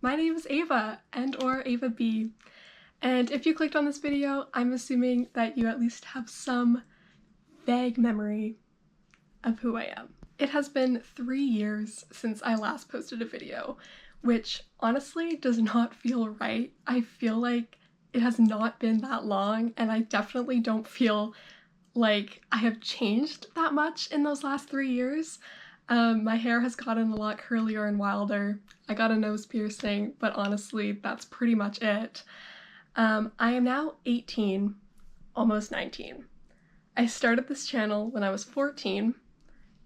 My name is Ava, and/or Ava B. And if you clicked on this video, I'm assuming that you at least have some vague memory of who I am. It has been 3 years since I last posted a video, which honestly does not feel right. I feel like it has not been that long, and I definitely don't feel like I have changed that much in those last 3 years. My hair has gotten a lot curlier and wilder. I got a nose piercing, but honestly, that's pretty much it. I am now 18, almost 19. I started this channel when I was 14,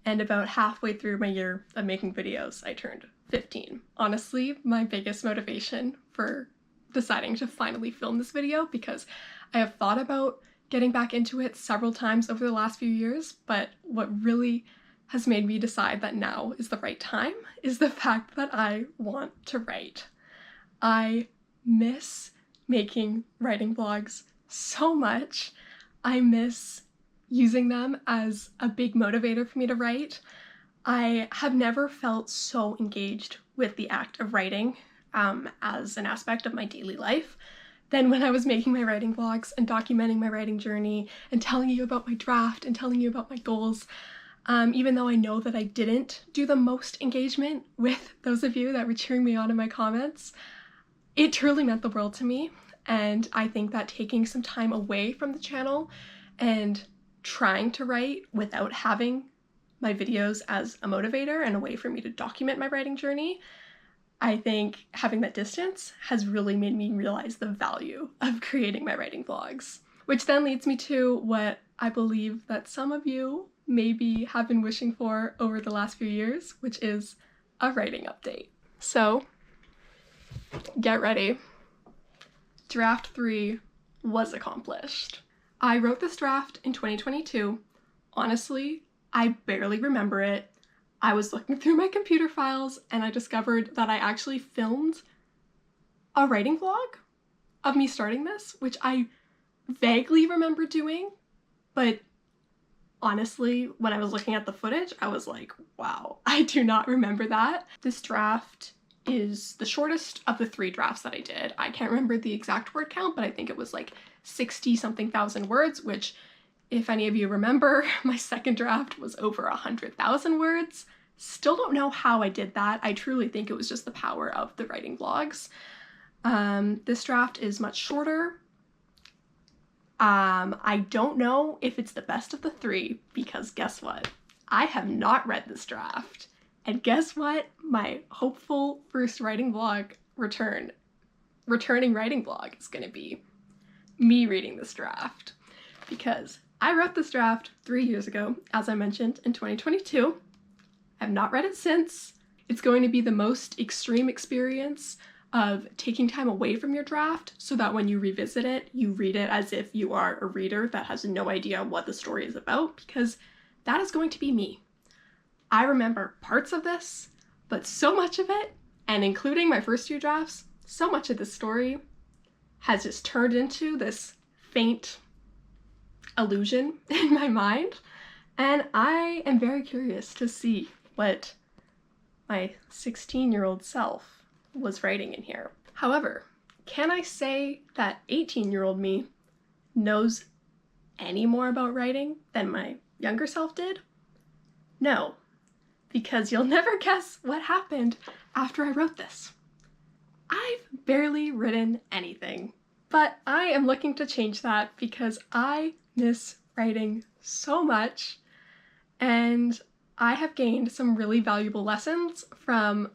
and about halfway through my year of making videos, I turned 15. Honestly, my biggest motivation for deciding to finally film this video, because I have thought about getting back into it several times over the last few years, but what really has made me decide that now is the right time is the fact that I want to write. I miss making writing vlogs so much. I miss using them as a big motivator for me to write. I have never felt so engaged with the act of writing as an aspect of my daily life than when I was making my writing vlogs and documenting my writing journey and telling you about my draft and telling you about my goals. Even though I know that I didn't do the most engagement with those of you that were cheering me on in my comments, it truly meant the world to me. And I think that taking some time away from the channel and trying to write without having my videos as a motivator and a way for me to document my writing journey, I think having that distance has really made me realize the value of creating my writing vlogs. Which then leads me to what I believe that some of you maybe have been wishing for over the last few years, which is a writing update. So, get ready. Draft 3 was accomplished. I wrote this draft in 2022. Honestly, I barely remember it. I was looking through my computer files and I discovered that I actually filmed a writing vlog of me starting this, which I vaguely remember doing, but honestly, when I was looking at the footage, I was like, wow, I do not remember that. This draft is the shortest of the 3 drafts that I did. I can't remember the exact word count, but I think it was like 60-something thousand words, which, if any of you remember, my second draft was over 100,000 words. Still don't know how I did that. I truly think it was just the power of the writing vlogs. This draft is much shorter. I don't know if it's the best of the 3, because guess what? I have not read this draft. And guess what? My hopeful first writing vlog returning writing vlog is gonna be me reading this draft. Because I wrote this draft 3 years ago, as I mentioned, in 2022. I have not read it since. It's going to be the most extreme experience of taking time away from your draft so that when you revisit it, you read it as if you are a reader that has no idea what the story is about, because that is going to be me. I remember parts of this, but so much of it, and including my first 2 drafts, so much of this story has just turned into this faint illusion in my mind, and I am very curious to see what my 16-year-old self was writing in here. However, can I say that 18-year-old me knows any more about writing than my younger self did? No, because you'll never guess what happened after I wrote this. I've barely written anything, but I am looking to change that because I miss writing so much, and I have gained some really valuable lessons from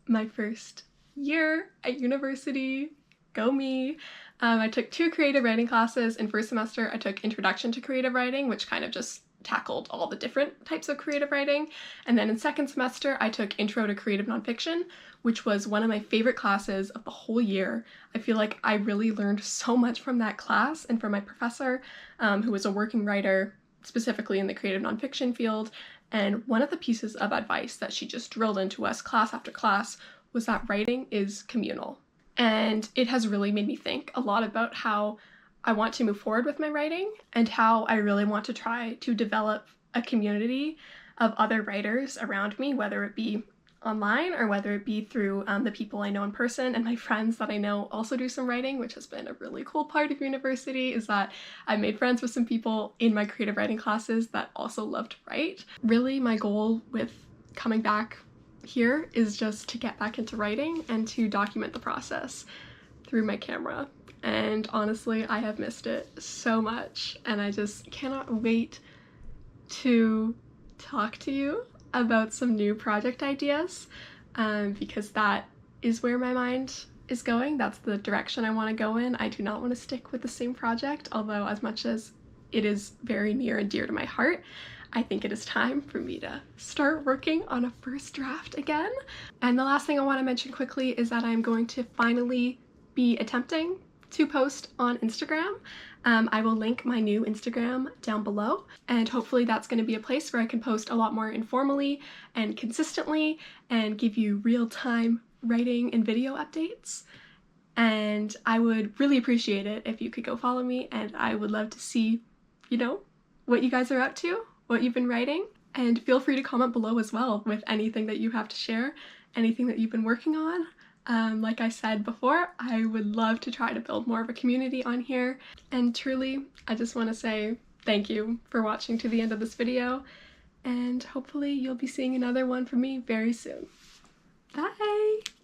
my first year at university. Go me. I took 2 creative writing classes. In first semester, I took Introduction to Creative Writing, which kind of just tackled all the different types of creative writing. And then in second semester, I took Intro to Creative Nonfiction, which was one of my favorite classes of the whole year. I feel like I really learned so much from that class and from my professor, who was a working writer, specifically in the creative nonfiction field. And one of the pieces of advice that she just drilled into us class after class was that writing is communal. And it has really made me think a lot about how I want to move forward with my writing and how I really want to try to develop a community of other writers around me, whether it be online, or whether it be through the people I know in person and my friends that I know also do some writing, which has been a really cool part of university, is that I've made friends with some people in my creative writing classes that also love to write. Really, my goal with coming back here is just to get back into writing and to document the process through my camera. And honestly, I have missed it so much, and I just cannot wait to talk to you about some new project ideas, because that is where my mind is going. That's the direction I want to go in. I do not want to stick with the same project, although as much as it is very near and dear to my heart, I think it is time for me to start working on a first draft again. And the last thing I want to mention quickly is that I'm going to finally be attempting to post on Instagram. I will link my new Instagram down below, and hopefully that's going to be a place where I can post a lot more informally and consistently and give you real-time writing and video updates. And I would really appreciate it if you could go follow me, and I would love to see, you know, what you guys are up to, what you've been writing, and feel free to comment below as well with anything that you have to share, anything that you've been working on. Like I said before, I would love to try to build more of a community on here. And truly, I just want to say thank you for watching to the end of this video, and hopefully you'll be seeing another one from me very soon. Bye!